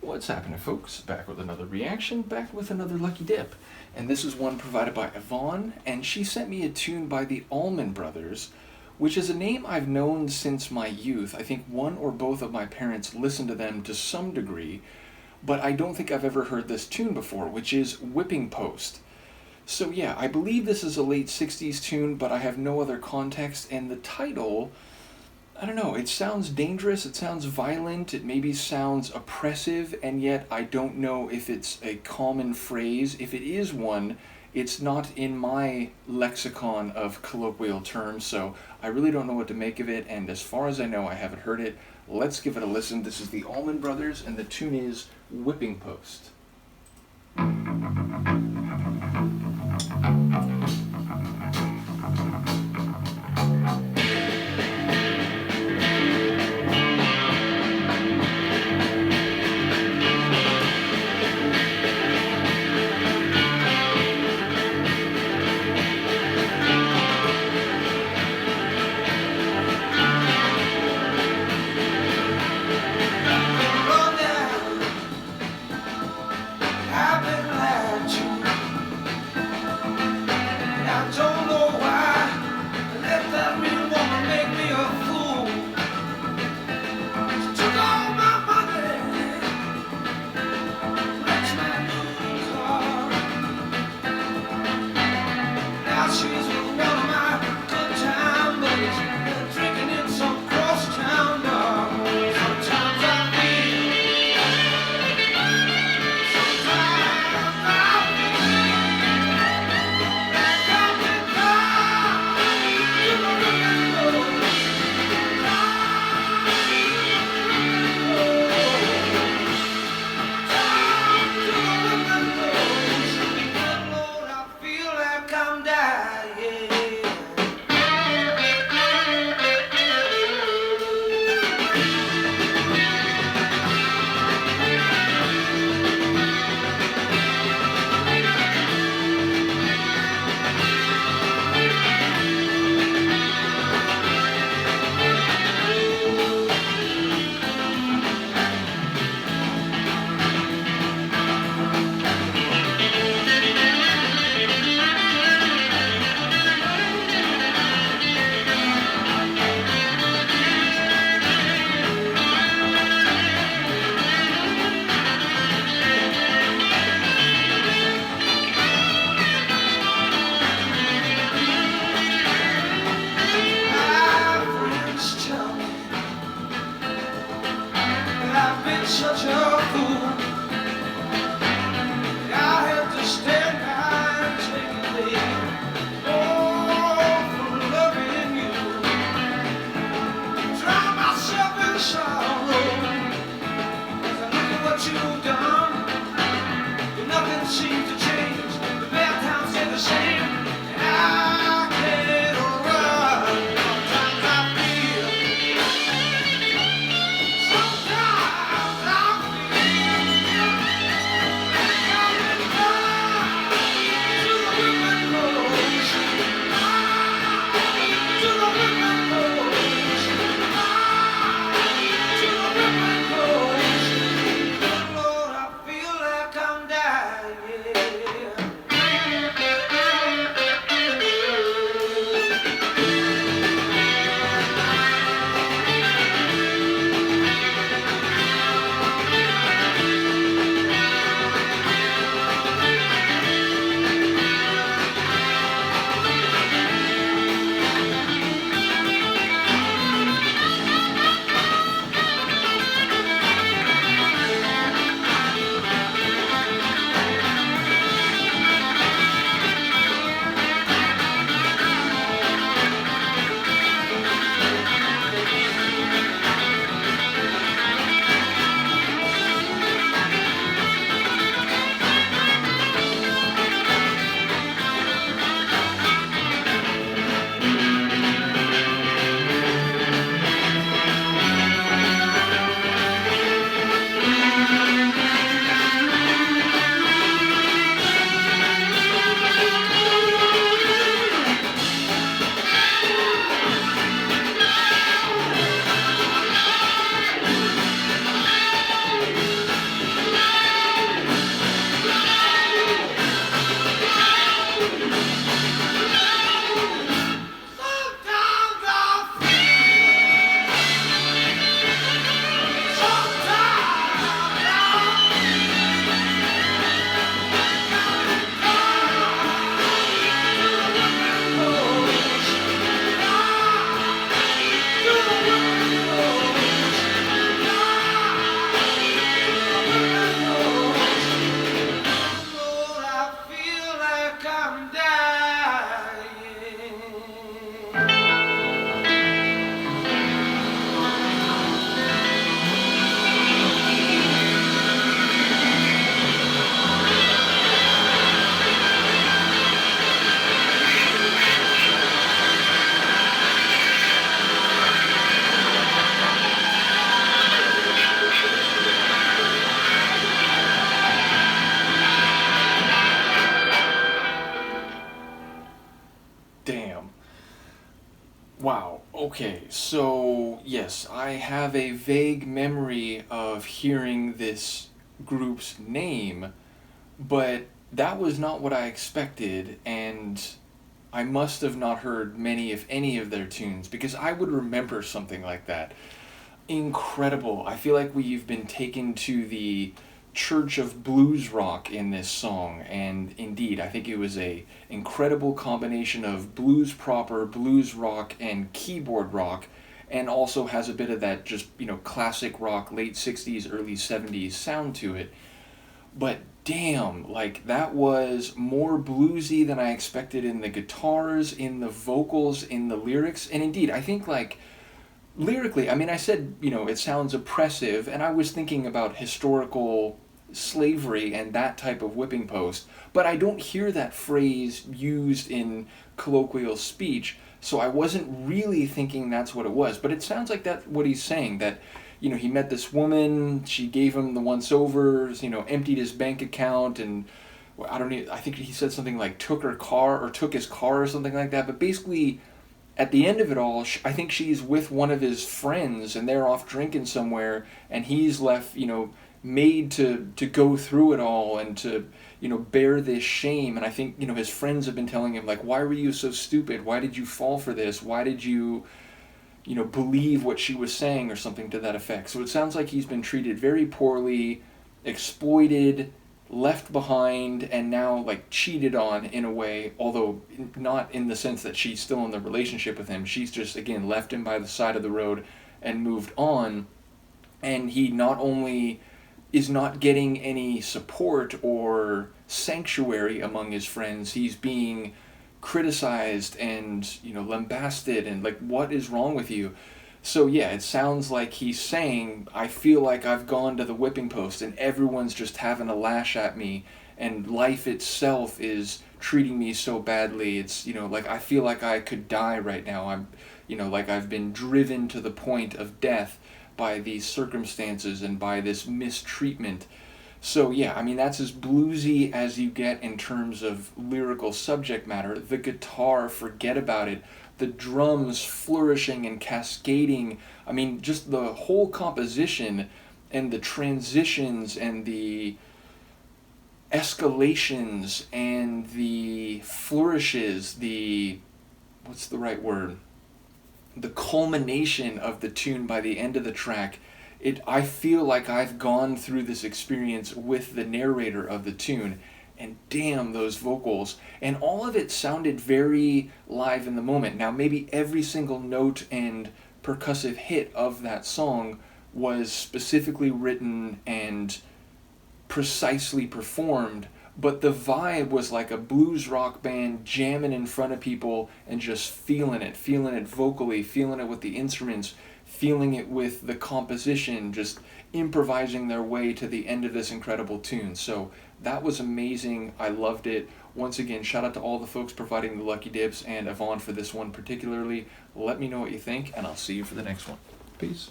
What's happening, folks? Back with another reaction, back with another lucky dip. And this is one provided by Yvonne, and she sent me a tune by the Allman Brothers, which is a name I've known since my youth. I think one or both of my parents listened to them to some degree, but I don't think I've ever heard this tune before, which is Whipping Post. So yeah, I believe this is a late 60s tune, but I have no other context, and the title, I don't know, it sounds dangerous, it sounds violent, it maybe sounds oppressive, and yet I don't know if it's a common phrase. If it is one, it's not in my lexicon of colloquial terms, so I really don't know what to make of it, and as far as I know, I haven't heard it. Let's give it a listen. This is the Allman Brothers, and the tune is Whipping Post. Such a fool. I have to stand by and take a lead. Oh, for loving you. Drown myself in sorrow. As I look at what you've done, but nothing seems to change. The bad times stay the same, and I can't run. Sometimes I feel. Lord, I feel like I'm dying. Okay, so yes, I have a vague memory of hearing this group's name, but that was not what I expected, and I must have not heard many, if any, of their tunes because I would remember something like that. Incredible. I feel like we've been taken to the church of blues rock in this song, and indeed I think it was a incredible combination of blues proper, blues rock, and keyboard rock, and also has a bit of that just classic rock late 60s early 70s sound to it. But damn, like that was more bluesy than I expected in the guitars, in the vocals, in the lyrics. And indeed, I think like lyrically, I mean, I said, it sounds oppressive, and I was thinking about historical slavery and that type of whipping post, but I don't hear that phrase used in colloquial speech, so I wasn't really thinking that's what it was. But it sounds like that's what he's saying, that, he met this woman, she gave him the once overs, emptied his bank account, and well, I don't know, I think he said something like took her car or took his car or something like that, but basically at the end of it all, I think she's with one of his friends, and they're off drinking somewhere, and he's left, made to go through it all and to, bear this shame. And I think, his friends have been telling him, like, why were you so stupid? Why did you fall for this? Why did you, believe what she was saying or something to that effect? So it sounds like he's been treated very poorly, exploited, left behind, and now like cheated on in a way, although not in the sense that she's still in the relationship with him. She's just again left him by the side of the road and moved on, and he not only is not getting any support or sanctuary among his friends, he's being criticized and lambasted, and like, what is wrong with you? So yeah, it sounds like he's saying, I feel like I've gone to the whipping post and everyone's just having a lash at me, and life itself is treating me so badly. It's, like I feel like I could die right now. I'm, like I've been driven to the point of death by these circumstances and by this mistreatment. So yeah, I mean, that's as bluesy as you get in terms of lyrical subject matter. The guitar, forget about it. The drums flourishing and cascading. I mean, just the whole composition and the transitions and the escalations and the flourishes, what's the right word? The culmination of the tune by the end of the track. I feel like I've gone through this experience with the narrator of the tune, and damn those vocals. And all of it sounded very live in the moment. Now maybe every single note and percussive hit of that song was specifically written and precisely performed, but the vibe was like a blues rock band jamming in front of people and just feeling it vocally, feeling it with the instruments, feeling it with the composition, just improvising their way to the end of this incredible tune. So that was amazing. I loved it. Once again, shout out to all the folks providing the lucky dips and Yvonne for this one particularly. Let me know what you think, and I'll see you for the next one. Peace.